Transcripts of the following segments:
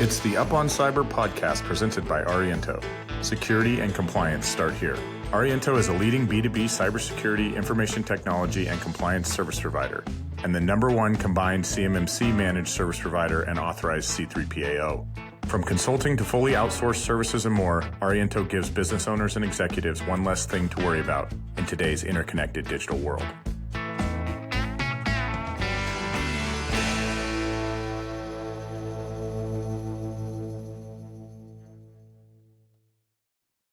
It's the Up on Cyber podcast presented by Ariento. Security and compliance start here. Ariento is a leading B2B cybersecurity, information technology, and compliance service provider, and the #1 combined CMMC managed service provider and authorized C3PAO. From consulting to fully outsourced services and more, Ariento gives business owners and executives one less thing to worry about in today's interconnected digital world.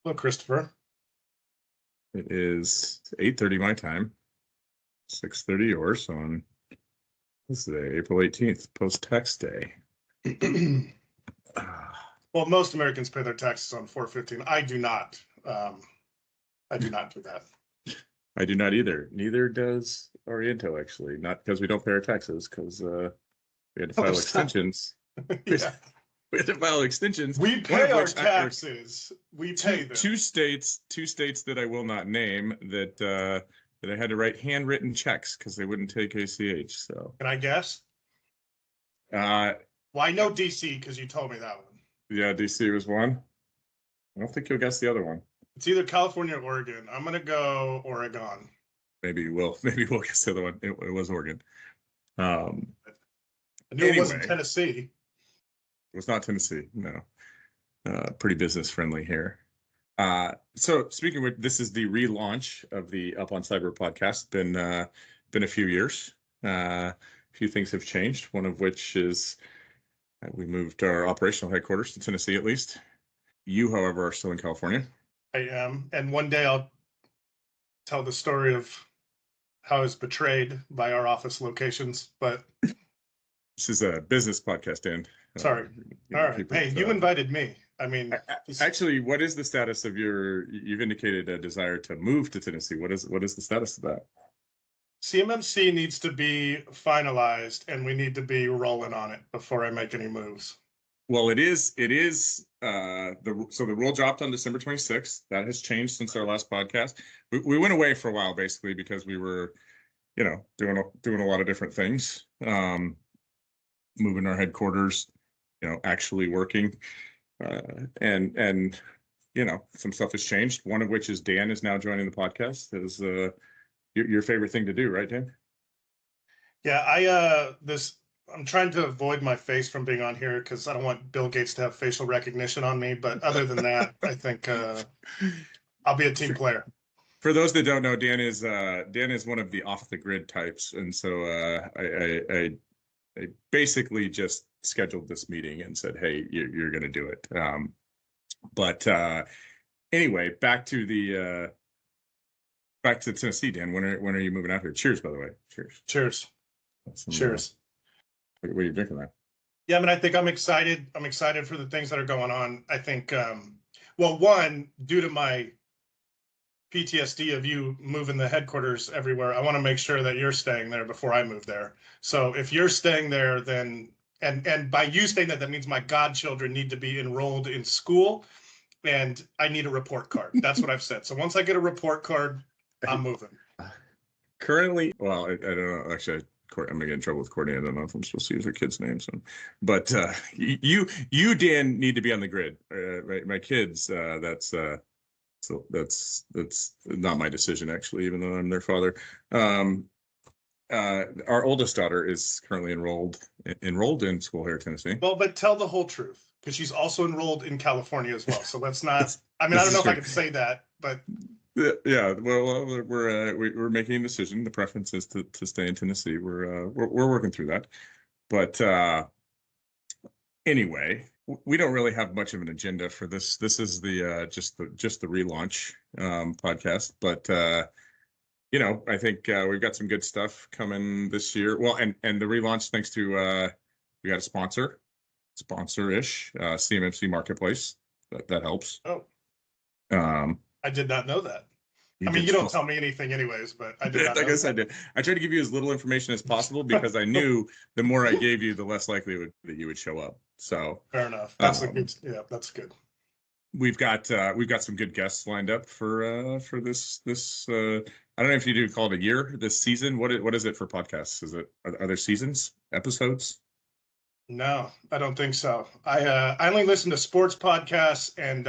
Hello, Christopher. It is 8:30 my time, 6:30 yours on this day, April 18th, post-tax day. Well, most Americans pay their taxes on 4/15. I do not. I do not do that. I do not either. Neither does Ariento, actually. Not because we don't pay our taxes, because we had to file extensions. Yeah. We had to file extensions. We pay our taxes. We pay them. Two states that I will not name that I had to write handwritten checks because they wouldn't take ACH. So Can I guess? Well, I know DC because you told me that one. Yeah, DC was one. I don't think you'll guess the other one. It's either California or Oregon. I'm gonna go Oregon. Maybe we'll guess the other one. It was Oregon. I knew it wasn't Tennessee. It was not Tennessee, no. Pretty business friendly here. So speaking of, this is the relaunch of the Up on Cyber podcast. Been a few years. A few things have changed. One of which is we moved our operational headquarters to Tennessee, at least. You, however, are still in California. I am, and one day I'll tell the story of how I was betrayed by our office locations. But this is a business podcast, Dan. Sorry. All right. Hey, you invited me. I mean, actually, what is the status of you've indicated a desire to move to Tennessee. What is the status of that? CMMC needs to be finalized and we need to be rolling on it before I make any moves. Well, it is the rule dropped on December 26th. That has changed since our last podcast. We went away for a while, basically, because we were, doing a lot of different things. Moving our headquarters, actually working, and some stuff has changed. One of which is Dan is now joining the podcast. Is your favorite thing to do, right, Dan? Yeah, I'm trying to avoid my face from being on here because I don't want Bill Gates to have facial recognition on me. But other than that, I think I'll be a team player. For those that don't know, Dan is one of the off the grid types, and so I basically just scheduled this meeting and said, "Hey, you're going to do it." But anyway, back to Tennessee, Dan. When are you moving out here? Cheers, by the way. Cheers. Cheers. Cheers. What are you drinking there? Yeah, I mean, I think I'm excited. I'm excited for the things that are going on. I think, one, due to my PTSD of you moving the headquarters everywhere, I want to make sure that you're staying there before I move there. So if you're staying there, then and by you staying there, that means my godchildren need to be enrolled in school, and I need a report card. That's what I've said. So once I get a report card, I'm moving. Currently, well, I don't know. Actually, I'm gonna get in trouble with Courtney. I don't know if I'm supposed to use her kids' names, but you, Dan, need to be on the grid. Right, my kids. So that's not my decision, actually, even though I'm their father. Our oldest daughter is currently enrolled in school here in Tennessee. Well, but tell the whole truth, because she's also enrolled in California as well. So let's not. I mean, I don't know if I can say that, but yeah. Well, we're making a decision. The preference is to stay in Tennessee. We're working through that, but anyway. We don't really have much of an agenda for this. This is the just the relaunch podcast, but I think we've got some good stuff coming this year. Well, and the relaunch, thanks to we got a sponsor-ish CMMC Marketplace. That helps. Oh, I did not know that. I mean, you don't tell me anything anyways, but I did. I guess I did. I tried to give you as little information as possible because I knew the more I gave you, the less likely that you would show up. So fair enough. That's good. Yeah, that's good. We've got some good guests lined up for this. I don't know if you do call it a year, this season. What is it for podcasts? Are there seasons, episodes? No, I don't think so. I only listen to sports podcasts and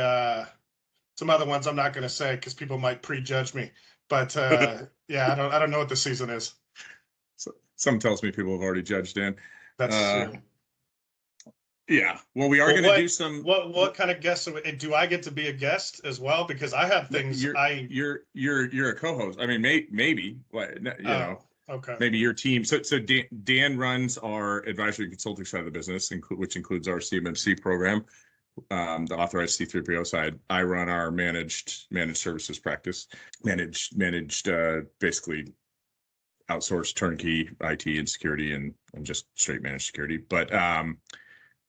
some other ones I'm not going to say because people might prejudge me. But yeah, I don't know what the season is. So, some tells me people have already judged Dan. That's true. Yeah. Well, we are going to do some. What kind of guests do I get to be a guest as well? Because I have things you're a co-host. I mean, maybe you know. Okay. Maybe your team. So Dan runs our advisory consulting side of the business, which includes our CMMC program, the authorized C3PO side. I run our managed services practice, managed basically outsourced turnkey IT and security and just straight managed security. But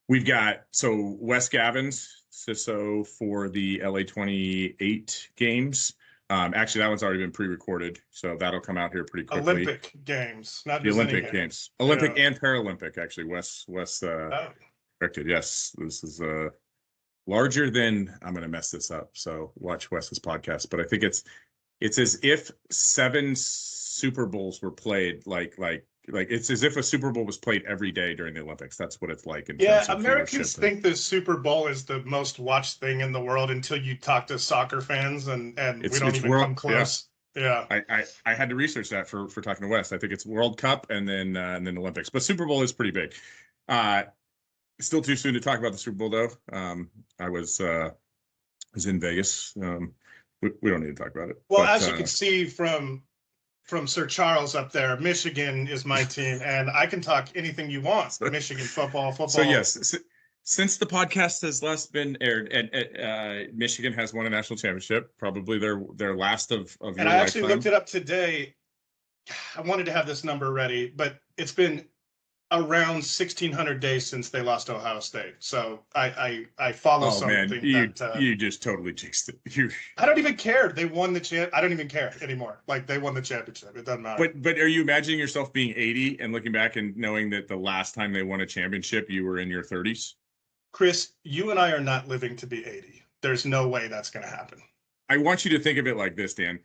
we've got Wes Gavins, CISO for the LA 28 games. Actually, that one's already been pre-recorded, so that'll come out here pretty quickly. Olympic Games, not the just Olympic Games. Olympic and Paralympic. Actually, Wes corrected. Yes, this is larger than. I'm going to mess this up. So watch Wes's podcast. But I think it's as if 7 Super Bowls were played. Like it's as if a Super Bowl was played every day during the Olympics. That's what it's like. Yeah, Americans think the Super Bowl is the most watched thing in the world until you talk to soccer fans, and we don't even come close. Yeah. I had to research that for talking to Wes. I think it's World Cup and then Olympics, but Super Bowl is pretty big. Still too soon to talk about the Super Bowl though. I was in Vegas. We don't need to talk about it. Well, as you can see from Sir Charles up there, Michigan is my team, and I can talk anything you want. Michigan football. So yes, since the podcast has last been aired, and Michigan has won a national championship, probably their last of your lifetime. And I actually looked it up today. I wanted to have this number ready, but it's been around 1,600 days since they lost Ohio State. So I follow something. Man, you just totally jinxed it. I don't even care. They won the champ. I don't even care anymore. Like, they won the championship. It doesn't matter. But are you imagining yourself being 80 and looking back and knowing that the last time they won a championship, you were in your 30s? Chris, you and I are not living to be 80. There's no way that's going to happen. I want you to think of it like this, Dan.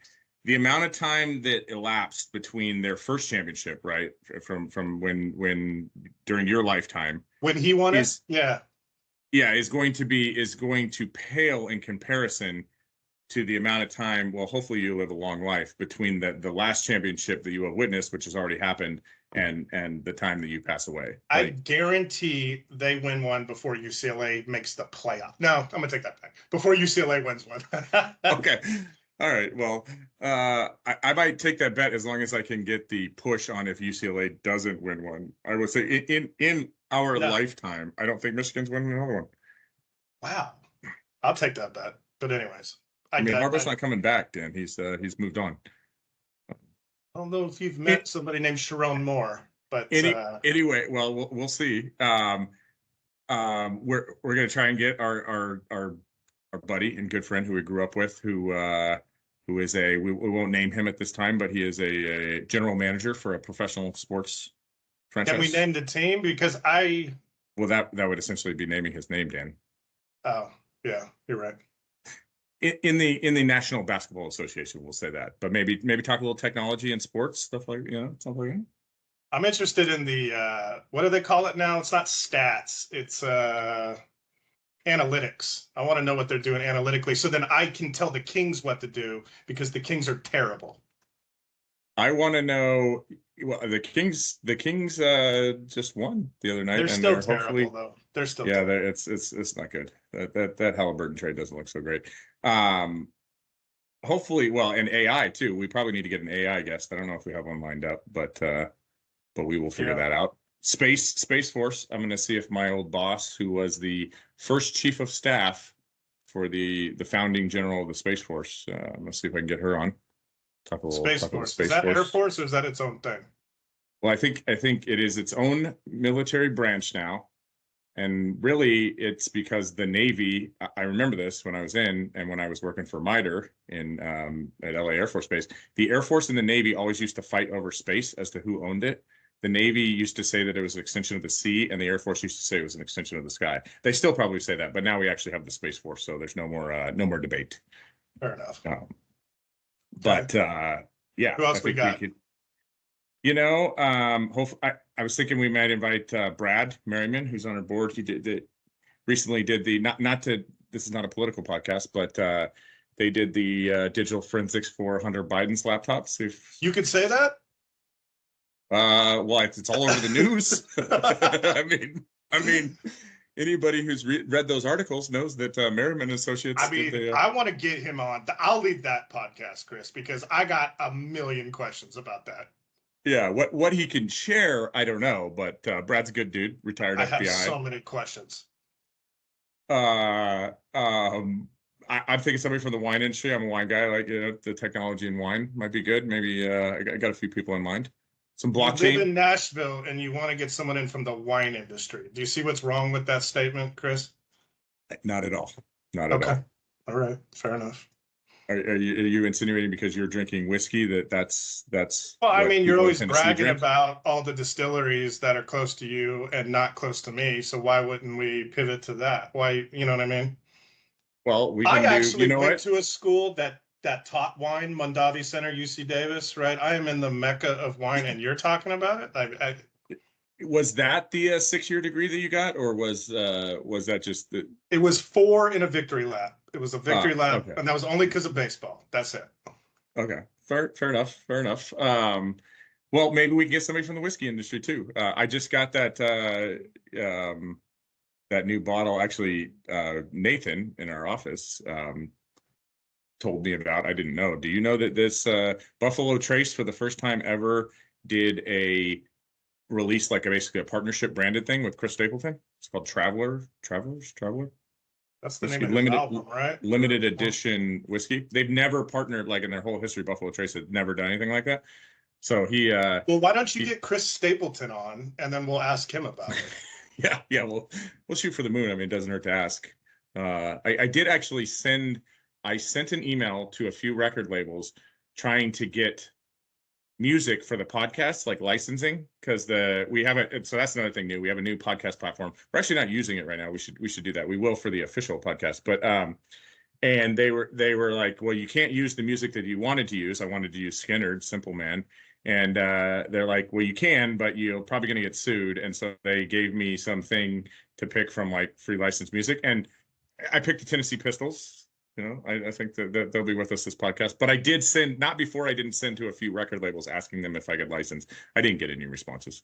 The amount of time that elapsed between their first championship, right, from when during your lifetime, when he won it, is going to pale in comparison to the amount of time. Well, hopefully you live a long life between the last championship that you have witnessed, which has already happened, and the time that you pass away. I guarantee they win one before UCLA makes the playoff. No, I'm gonna take that back. Before UCLA wins one. Okay. All right. Well, I might take that bet as long as I can get the push on if UCLA doesn't win one. I would say in our lifetime, I don't think Michigan's winning another one. Wow. I'll take that bet. But anyways, I mean, Harbaugh's not coming back, Dan. He's moved on. I don't know if you've met somebody named Sharon Moore, but anyway, well, we'll see. We're gonna try and get our buddy and good friend who we grew up with, who is we won't name him at this time, but he is a general manager for a professional sports franchise. Can we name the team? Because well, that would essentially be naming his name, Dan. Oh, yeah, you're right. In the National Basketball Association, we'll say that, but maybe talk a little technology and sports stuff like stuff like that. I'm interested in the what do they call it now? It's not stats. It's analytics. I want to know what they're doing analytically, so then I can tell the Kings what to do, because the Kings are terrible. I want to know. Well, the Kings just won the other night. They're still terrible, though. They're still terrible. It's not good. That Halliburton trade doesn't look so great. Hopefully, well, and AI too. We probably need to get an AI guest. I don't know if we have one lined up, but we will figure that out. Space Force. I'm going to see if my old boss, who was the first chief of staff for the founding general of the Space Force, I'm going to see if I can get her on. Talk a little Space Force. Is that Air Force, or is that its own thing? Well, I think it is its own military branch now, and really it's because the Navy. I remember this when I was when I was working for MITRE at LA Air Force Base. The Air Force and the Navy always used to fight over space as to who owned it. The Navy used to say that it was an extension of the sea, and the Air Force used to say it was an extension of the sky. They still probably say that, but now we actually have the Space Force, so there's no more debate. Fair enough. But yeah, who else we got? Hopefully, I was thinking we might invite Brad Merriman, who's on our board. He recently did the this is not a political podcast, but they did the digital forensics for Hunter Biden's laptops. If You could say that? well, it's all over the news. I mean, anybody who's read those articles knows that Merriman Associates. I mean, I want to get him on. I'll lead that podcast, Chris, because I got a million questions about that. Yeah, what he can share, I don't know, but Brad's a good dude, retired I FBI. have so many questions. I'm thinking somebody from the wine industry. I'm a wine guy. Like the technology in wine might be good. Maybe I got a few people in mind. Some blockchain. You live in Nashville and you want to get someone in from the wine industry. Do you see what's wrong with that statement, Chris? Not at all. Not at all. All right. Fair enough. Are you insinuating because you're drinking whiskey that's well, I mean, you're always bragging about all the distilleries that are close to you and not close to me. So why wouldn't we pivot to that? Why, you know what I mean? Well, I actually went to a school that taught wine, Mondavi Center, UC Davis, right? I am in the mecca of wine, and you're talking about it. Was that the 6-year degree that you got, or was that just the? It was 4 in a victory lap. It was a victory lap, okay. and that was only because of baseball. That's it. Okay, fair enough. Well, maybe we can get somebody from the whiskey industry too. I just got that that new bottle. Actually, Nathan in our office told me about. I didn't know. Do you know that this Buffalo Trace for the first time ever did a release, like basically a partnership branded thing with Chris Stapleton? It's called Traveler. That's the Whiskey, name of the album, right? Limited edition whiskey. They've never partnered, like in their whole history. Buffalo Trace had never done anything like that. So he. Well, why don't you get Chris Stapleton on, and then we'll ask him about it. Yeah. We'll shoot for the moon. I mean, it doesn't hurt to ask. I did actually I sent an email to a few record labels trying to get music for the podcast, like licensing, because we have it. So that's another thing new. We have a new podcast platform. We're actually not using it right now. We should do that. We will for the official podcast. But and they were like, well, you can't use the music that you wanted to use. I wanted to use Skinner, Simple Man. And they're like, well, you can, but you're probably going to get sued. And so they gave me something to pick from, like free licensed music. And I picked the Tennessee Pistols. You know, I think that they'll be with us this podcast. But I did send, not before, I didn't send to a few record labels asking them if I could license. I didn't get any responses.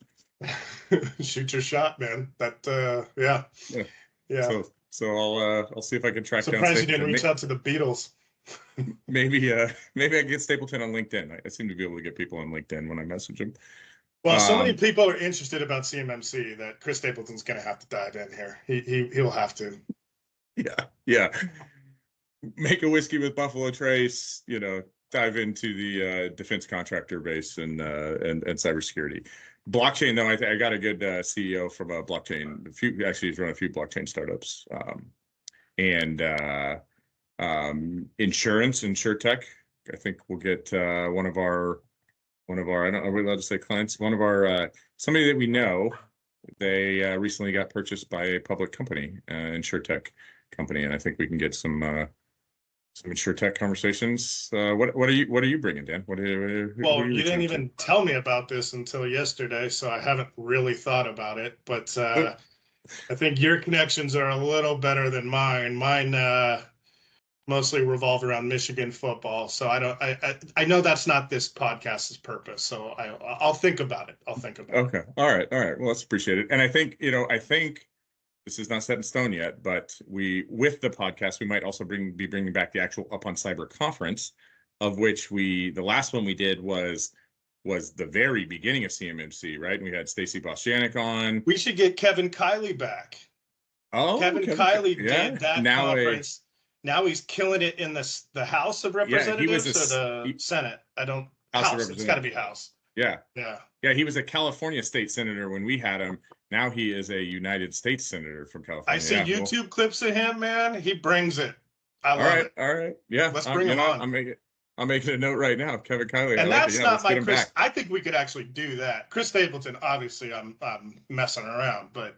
Shoot your shot, man. Yeah. So I'll see if I can track down. Surprised you didn't reach out to the Beatles. Maybe I can get Stapleton on LinkedIn. I seem to be able to get people on LinkedIn when I message them. Well, so many people are interested about CMMC that Chris Stapleton's going to have to dive in here. He'll have to. Yeah. Make a whiskey with Buffalo Trace. You know, dive into the defense contractor base and cybersecurity. Blockchain, though, I got a good CEO from a blockchain. He's run a few blockchain startups, and insurance, InsurTech. I think we'll get one of our. I don't know, are we allowed to say clients? One of our somebody that we know. They recently got purchased by a public company, InsurTech company, and I think we can get some InsurTech conversations. What are you bringing, Dan? You didn't even tell me about this until yesterday, so I haven't really thought about it. But I think your connections are a little better than mine. Mine mostly revolve around Michigan football, so I know that's not this podcast's purpose. So I'll think about it. Okay. All right. Well, let's appreciate it. And I think this is not set in stone yet, but with the podcast, we might also be bringing back the actual Up on Cyber conference, of which the last one we did was the very beginning of CMMC, right? And we had Stacy Bosjanek on. We should get Kevin Kiley back. Oh, Kevin Kiley did that conference. Now he's killing it in the House of Representatives or the Senate. House. It's got to be House. Yeah. He was a California state senator when we had him. Now he is a United States senator from California. I see YouTube clips of him, man. He brings it. I love it. All right. Yeah. Let's bring him on. I'm making a note right now. Kevin Kiley. And that's not my Chris. Back. I think we could actually do that. Chris Stapleton, obviously, I'm messing around, but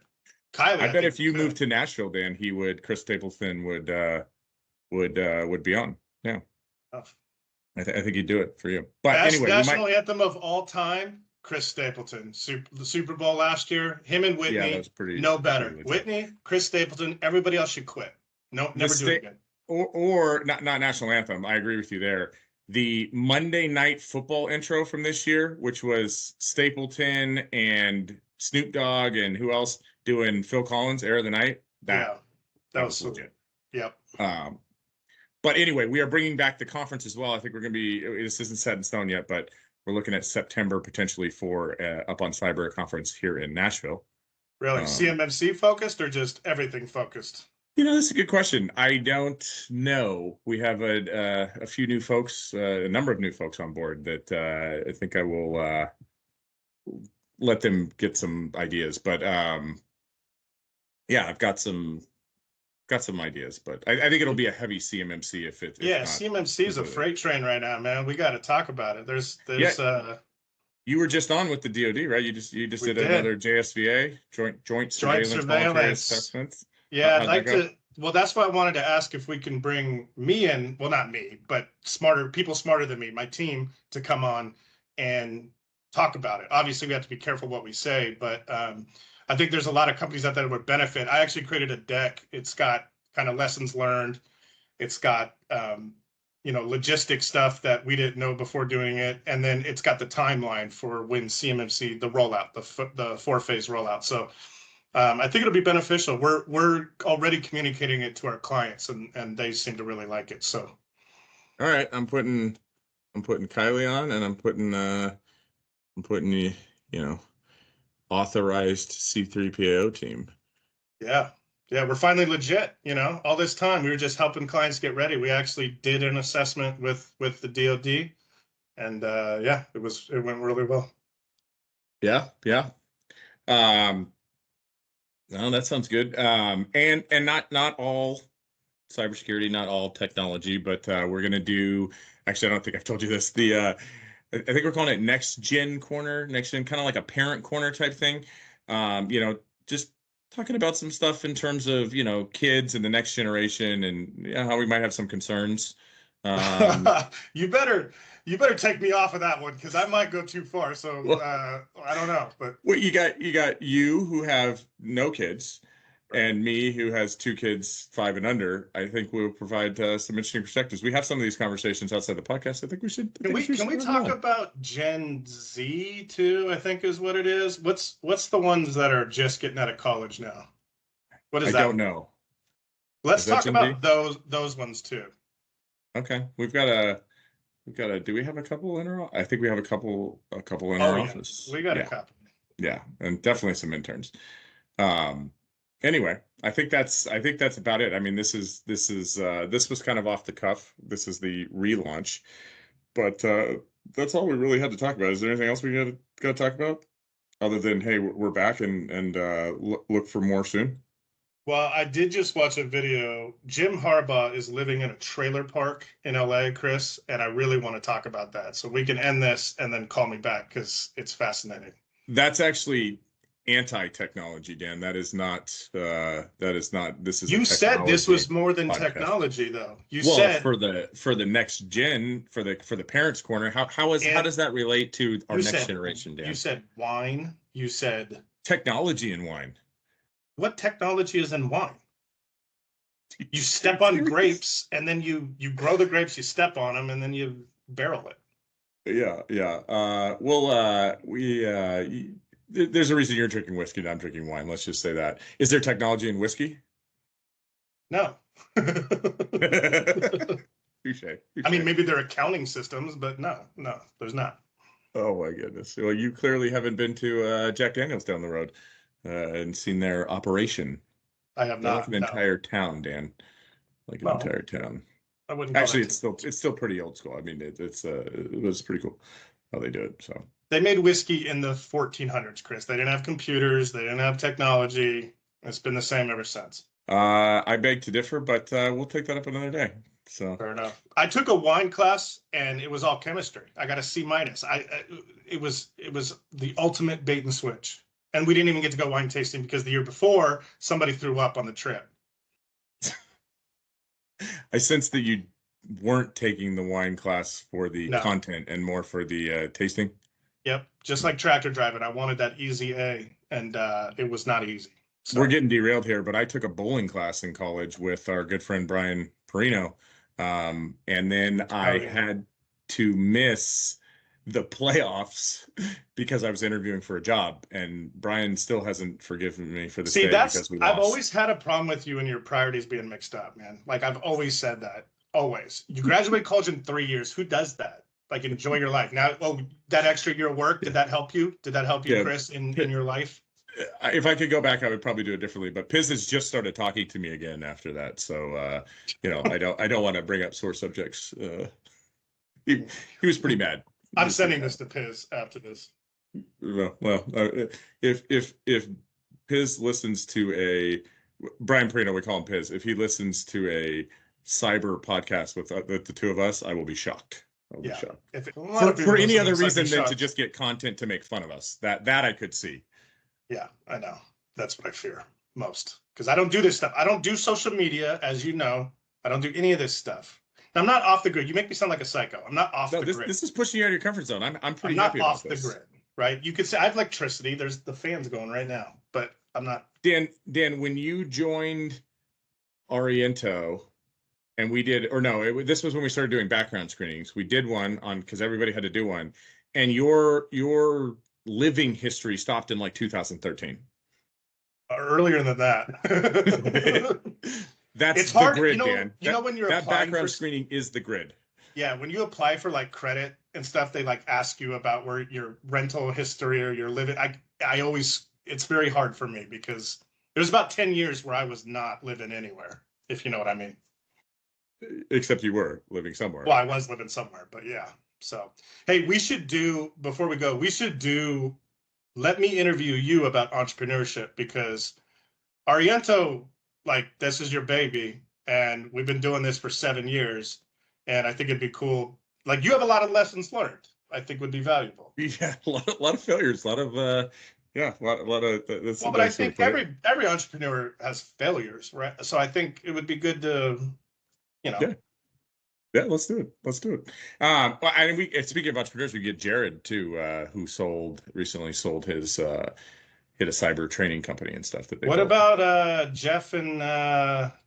Kiley. I bet if you moved to Nashville, Dan, Chris Stapleton would be on. Yeah. Oh. I think he'd do it for you. But Best anyway, national anthem of all time Chris Stapleton, the Super Bowl last year. Him and Whitney, that was pretty. no pretty better. legit. Whitney, Chris Stapleton, everybody else should quit. No, never do it again. Or not national anthem. I agree with you there. The Monday Night Football intro from this year, which was Stapleton and Snoop Dogg and who else doing Phil Collins, Air of the Night. That was legit. Yep. But anyway, we are bringing back the conference as well. I think we're going to be, this isn't set in stone yet, but we're looking at September potentially for Up on Cyber conference here in Nashville. Really? CMMC focused or just everything focused? That's a good question. I don't know. We have a few new folks, a number of new folks on board that I think I will let them get some ideas. But yeah, I've got some ideas. But I think it'll be a heavy CMMC if it. Yeah, CMMC is a freight train right now, man. We got to talk about it. There's. You were just on with the DoD, right? You just did another JSVA, joint surveillance assessments. Yeah, I'd like to. Well, that's why I wanted to ask if we can bring me in. Well, not me, but people smarter than me, my team, to come on and talk about it. Obviously, we have to be careful what we say, but I think there's a lot of companies out there that would benefit. I actually created a deck. It's got kind of lessons learned. It's got logistic stuff that we didn't know before doing it, and then it's got the timeline for when CMMC, the rollout, the 4-phase rollout. So. I think it'll be beneficial. We're already communicating it to our clients, and they seem to really like it. So, all right, I'm putting Kylie on, and I'm putting the authorized C3PAO team. Yeah, we're finally legit. All this time we were just helping clients get ready. We actually did an assessment with the DoD, and it went really well. Yeah. No, that sounds good. And not all cybersecurity, not all technology, but we're gonna do. Actually, I don't think I've told you this. I think we're calling it Next Gen Corner, Next Gen, kind of like a parent corner type thing. Just talking about some stuff in terms of kids and the next generation, and how we might have some concerns. You better take me off of that one, because I might go too far. So I don't know, but you got you who have no kids, and me who has 2 kids, 5 and under. I think we'll provide some interesting perspectives. We have some of these conversations outside the podcast. I think we should. Can we talk about Gen Z too? I think is what it is. What's the ones that are just getting out of college now? What is that? I don't know. Let's talk about those ones too. Okay, we've got a. Do we have a couple in our? I think we have a couple in our office. We got a couple. Yeah, and definitely some interns. Anyway, I think that's about it. I mean, this was kind of off the cuff. This is the relaunch, but that's all we really had to talk about. Is there anything else we got to talk about other than, hey, we're back and look for more soon? Well, I did just watch a video. Jim Harbaugh is living in a trailer park in LA, Chris, and I really want to talk about that. So we can end this and then call me back, because it's fascinating. That's actually anti-technology, Dan. That is not. This is. You said this was more than podcast. Technology, though. You said for the next gen, for the parents' corner. How does that relate to our next generation, Dan? You said wine. You said technology in wine. What technology is in wine? You step on grapes, and then you grow the grapes, you step on them, and then you barrel it. Yeah. There's a reason you're drinking whiskey and I'm drinking wine. Let's just say that. Is there technology in whiskey? No. Touche. I mean, maybe there are accounting systems, but no, there's not. Oh my goodness. Well, you clearly haven't been to Jack Daniel's down the road. And seen their operation. I have not. Like an entire town, Dan. Like an entire town. I wouldn't. Actually, it's still pretty old school. I mean, it was pretty cool how they do it. So they made whiskey in the 1400s, Chris. They didn't have computers. They didn't have technology. It's been the same ever since. I beg to differ, but we'll take that up another day. So fair enough. I took a wine class, and it was all chemistry. I got a C-. It was the ultimate bait and switch. And we didn't even get to go wine tasting because the year before somebody threw up on the trip. I sense that you weren't taking the wine class for the content and more for the tasting. Yep. Just like tractor driving, I wanted that easy A, and it was not easy. So We're getting derailed here, but I took a bowling class in college with our good friend Brian Perino. And then I had to miss the playoffs because I was interviewing for a job, and Brian still hasn't forgiven me for this day because we lost. I've always had a problem with you and your priorities being mixed up, man. Like I've always said that. Always. You graduate college in 3 years. Who does that? Like enjoy your life. Now, that extra year of work, did that help you? Did that help you, Chris, in your life? If I could go back, I would probably do it differently. But Piz has just started talking to me again after that, so I don't want to bring up sore subjects. He was pretty mad. I'm sending this to Piz after this. Well, if Piz listens to Brian Perino, we call him Piz. If he listens to a cyber podcast with the two of us, I will be shocked. Yeah. Shocked. For any other reason than to just get content to make fun of us. That I could see. Yeah, I know. That's what I fear most. Because I don't do this stuff. I don't do social media, as you know. I don't do any of this stuff. I'm not off the grid. You make me sound like a psycho. I'm not off the grid. This is pushing you out of your comfort zone. I'm pretty I'm happy not about off this. the grid, right? You could say I have electricity. There's the fans going right now, but I'm not. Dan, when you joined Ariento, and we did, or no, this was when we started doing background screenings. We did one on because everybody had to do one, and your living history stopped in like 2013. Earlier than that. That's it's hard, the grid, Dan. When you're that background screening is the grid. Yeah, when you apply for like credit and stuff, they like ask you about where your rental history or your living. I always, it's very hard for me because there's about 10 years where I was not living anywhere, if you know what I mean. Except you were living somewhere. Well, I was living somewhere, but yeah. So, hey, before we go, let me interview you about entrepreneurship because Ariento, like, this is your baby, and we've been doing this for 7 years, and I think it'd be cool. Like, you have a lot of lessons learned. I think would be valuable. Yeah, a lot of failures, a lot of a lot of. Well, but I think every entrepreneur has failures, right? So I think it would be good to, Yeah, let's do it. And speaking of entrepreneurs, we get Jared too, who recently sold his hit a cyber training company and stuff that they. What about Jeff and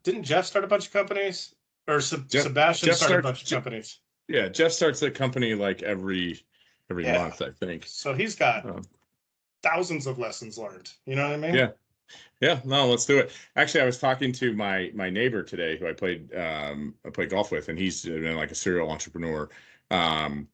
didn't Jeff start a bunch of companies or Sebastian started a bunch of companies? Yeah, Jeff starts a company like every month, I think. So he's got thousands of lessons learned. You know what I mean? Yeah. Yeah, no, let's do it. Actually, I was talking to my neighbor today who I played golf with, and he's like a serial entrepreneur. And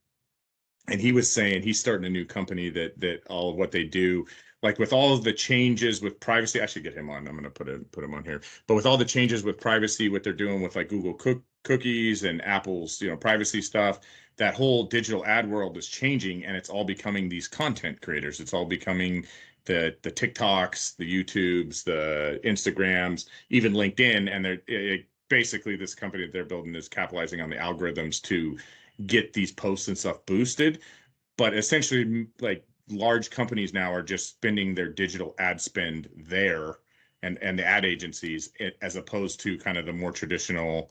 he was saying he's starting a new company that all of what they do, like with all of the changes with privacy, I should get him on. I'm going to put him on here. But with all the changes with privacy, what they're doing with like Google cookies and Apple's, privacy stuff, that whole digital ad world is changing, and it's all becoming these content creators. It's all becoming the TikToks, the YouTubes, the Instagrams, even LinkedIn. And basically this company that they're building is capitalizing on the algorithms to get these posts and stuff boosted. But essentially, like, large companies now are just spending their digital ad spend there and the ad agencies, as opposed to kind of the more traditional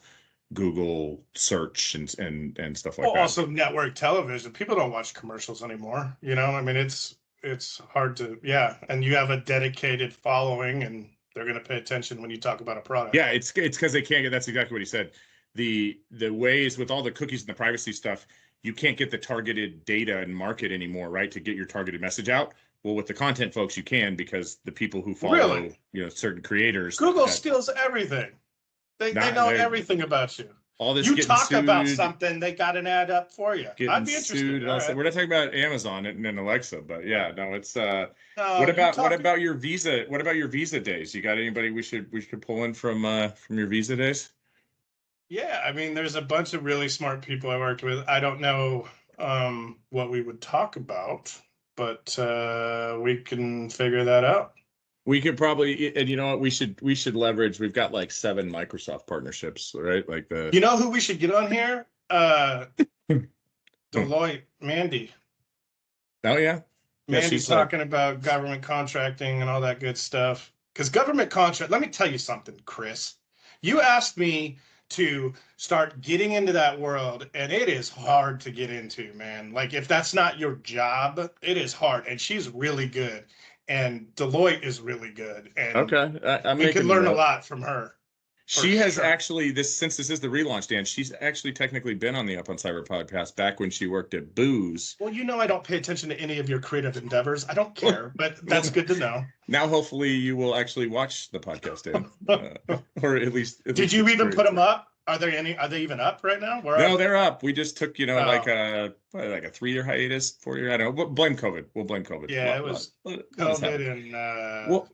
Google search and stuff like that. Also network television. People don't watch commercials anymore. I mean, it's hard to, and you have a dedicated following, and they're going to pay attention when you talk about a product. Yeah, it's because they can't get. That's exactly what he said. The ways with all the cookies and the privacy stuff, you can't get the targeted data and market anymore, right? To get your targeted message out. Well, with the content folks, you can, because the people who follow, certain creators. Google steals everything. They know everything about you. All this you talk about something, they got an ad up for you. I'd be interested. Right. We're not talking about Amazon and Alexa, but yeah, no, it's what about your Visa? What about your Visa days? You got anybody we should pull in from your Visa days? Yeah, I mean, there's a bunch of really smart people I worked with. I don't know what we would talk about, but we can figure that out. We could probably, and you know what, we should leverage. We've got like 7 Microsoft partnerships, right? Like You know who we should get on here? Deloitte, Mandy. Oh yeah. Mandy's talking about government contracting and all that good stuff. Because government contract, let me tell you something, Chris. You asked me to start getting into that world, and it is hard to get into, man. Like if that's not your job, it is hard. And she's really good, and Deloitte is really good, and Okay, I'm we could making learn a note. lot from her. She has sure. actually since this is the relaunch, Dan. She's actually technically been on the Up on Cyber podcast back when she worked at Booze. Well, I don't pay attention to any of your creative endeavors. I don't care, but that's good to know. Now, hopefully, you will actually watch the podcast, Dan, or at least. Did you even put them up? Are they even up right now? No, they're up. We just took, like a 3-year hiatus, 4-year. I don't know. Blame COVID. We'll blame COVID. Yeah, it was COVID and. Well,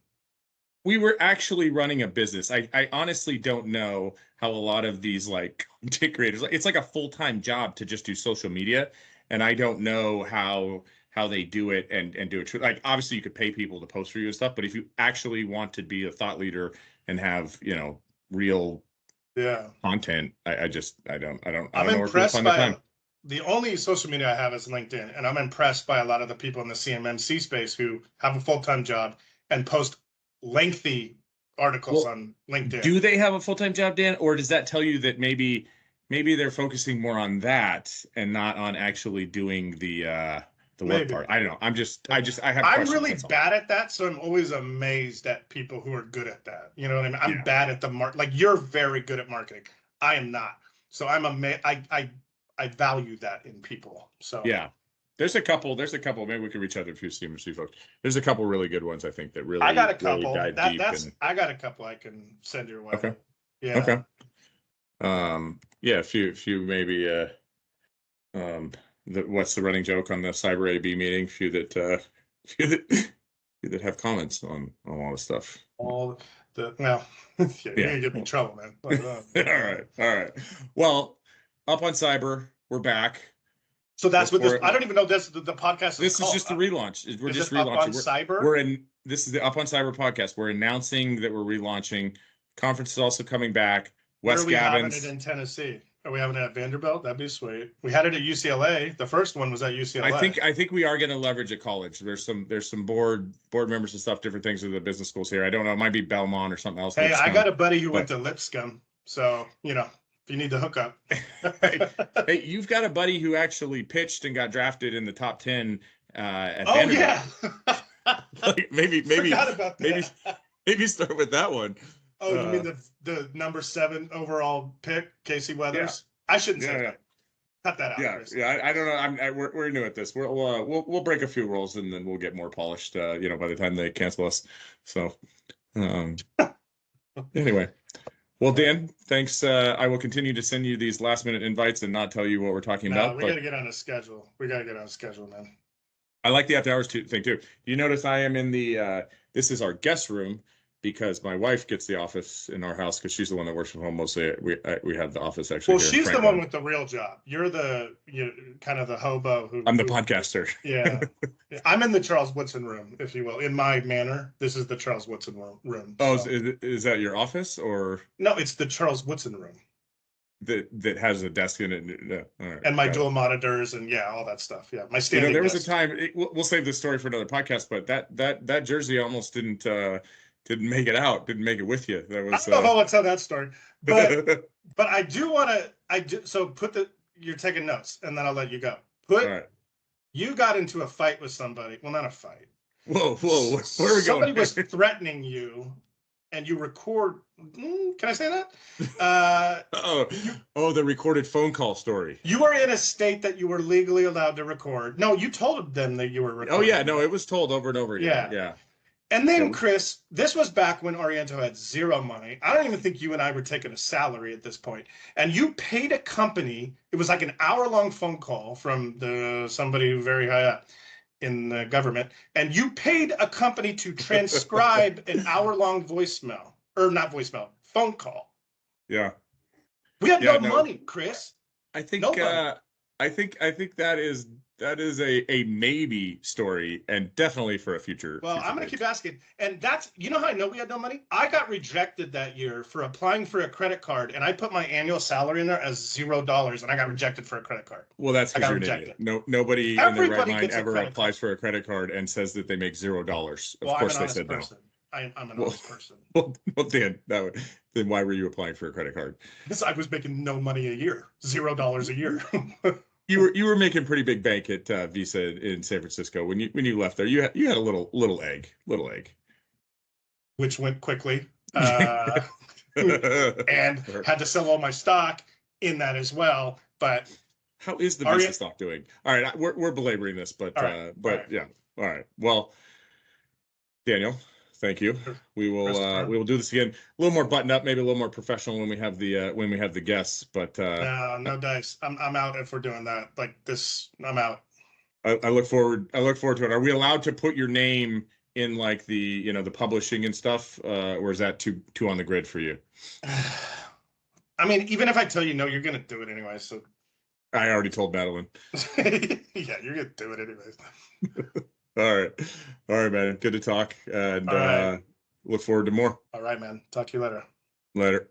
we were actually running a business. I honestly don't know how a lot of these like content creators, it's like a full-time job to just do social media. And I don't know how they do it and do it. Like, obviously you could pay people to post for you and stuff, but if you actually want to be a thought leader and have, real content, I don't I'm know impressed by the only social media I have is LinkedIn. And I'm impressed by a lot of the people in the CMMC space who have a full-time job and post lengthy articles on LinkedIn. Do they have a full-time job, Dan, or does that tell you that maybe they're focusing more on that and not on actually doing the work part? I don't know. I have. I'm really bad at that, so I'm always amazed at people who are good at that. You know what I mean? I'm bad at the like you're very good at marketing. I am not. So I'm amazed. I value that in people. So yeah. There's a couple. Maybe we can reach out to a few CMMC folks. There's a couple really good ones, I think, that really. I got a couple. Really dive deep I got a couple I can send your way. Okay. Yeah. Okay. Yeah. A few maybe. What's the running joke on the Cyber AB meeting? Few that have comments on a lot of stuff. You're gonna get me in trouble, man. But, All right. Well, Up on Cyber, we're back. So that's what this. I don't even know the podcast. This is just the relaunch. We're just relaunching. Up on Cyber. This is the Up on Cyber podcast. We're announcing that we're relaunching. Conference is also coming back. Where are we having it in Tennessee? Are we having it at Vanderbilt? That'd be sweet. We had it at UCLA. The first one was at UCLA. I think we are going to leverage a college. There's some board members and stuff, different things of the business schools here. I don't know. It might be Belmont or something else. Hey, I got a buddy who went to Lipscomb, so if you need the hookup. Hey, you've got a buddy who actually pitched and got drafted in the top 10 at Vanderbilt. Yeah. Like maybe start with that one. Oh, you mean the number 7 overall pick, Casey Weathers? Yeah. I shouldn't say that. Cut that out. Yeah, Chris. Yeah. I don't know. We're new at this. We'll break a few rules and then we'll get more polished. By the time they cancel us. So, anyway. Well, Dan, thanks. I will continue to send you these last-minute invites and not tell you what we're talking about. We got to get on a schedule. Man. I like the after hours thing too. You notice I am in the. This is our guest room because my wife gets the office in our house because she's the one that works from home mostly. We have the office actually. Well, she's the one with the real job. You're kind of the hobo who. I'm the podcaster. Yeah, I'm in the Charles Woodson room, if you will. In my manner, this is the Charles Woodson room. Oh, so. Is that your office or? No, it's the Charles Woodson room. That has a desk in it. All right, and my dual monitors and all that stuff. Yeah, my standing. There was a time. We'll save this story for another podcast, but that jersey almost didn't make it out. Didn't make it with you. That was. I don't know how to tell that story, but I do want to. So you're taking notes, and then I'll let you go. You got into a fight with somebody. Well, not a fight. Whoa! Where are we going? Somebody was threatening you, and you record. Can I say that? The recorded phone call story. You were in a state that you were legally allowed to record. No, you told them that you were recording. Oh yeah, no, it was told over and over again. Yeah. And then, Chris, this was back when Ariento had zero money. I don't even think you and I were taking a salary at this point. And you paid a company. It was like an hour-long phone call from somebody very high up in the government. And you paid a company to transcribe an hour-long phone call. Yeah. We had no money, Chris. I think that is a maybe story and definitely for a future. Well, I'm going to keep asking. And that's, how I know we had no money? I got rejected that year for applying for a credit card. And I put my annual salary in there as $0 and I got rejected for a credit card. Well, that's because you're an idiot. Nobody in their right mind ever applies for a credit card and says that they make $0. Of course they said no. I'm an honest person. Well, Dan, then why were you applying for a credit card? Because I was making no money a year, $0 a year. You were making pretty big bank at Visa in San Francisco when you left there. You had a little egg, which went quickly, and had to sell all my stock in that as well. But how is the Visa stock doing? All right, we're belaboring this, but yeah, all right. Well, Daniel, thank you. We will do this again. A little more buttoned up, maybe a little more professional when we have the guests. But no dice. I'm out if we're doing that. Like this, I'm out. I look forward to it. Are we allowed to put your name in like the the publishing and stuff, or is that too on the grid for you? I mean, even if I tell you no, you're gonna do it anyway. So I already told Madeline. Yeah, you're gonna do it anyways. All right, man. Good to talk, and look forward to more. All right, man. Talk to you later. Later.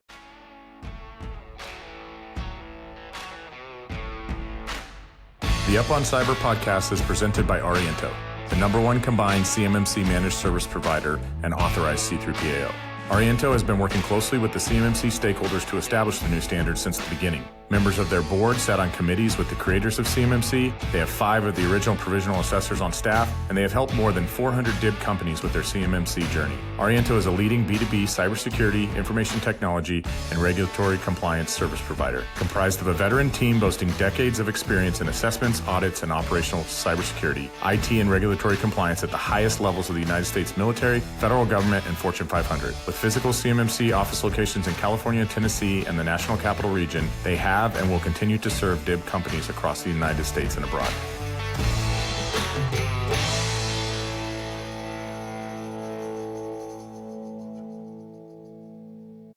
The Up on Cyber podcast is presented by Ariento, the #1 combined CMMC managed service provider and authorized C3PAO. Ariento has been working closely with the CMMC stakeholders to establish the new standard since the beginning. Members of their board sat on committees with the creators of CMMC. They have 5 of the original provisional assessors on staff, and they have helped more than 400 DIB companies with their CMMC journey. Ariento is a leading B2B cybersecurity, information technology, and regulatory compliance service provider, comprised of a veteran team boasting decades of experience in assessments, audits, and operational cybersecurity, IT, and regulatory compliance at the highest levels of the United States military, federal government, and Fortune 500. With physical CMMC office locations in California, Tennessee, and the National Capital Region, they have and will continue to serve DIB companies across the United States and abroad.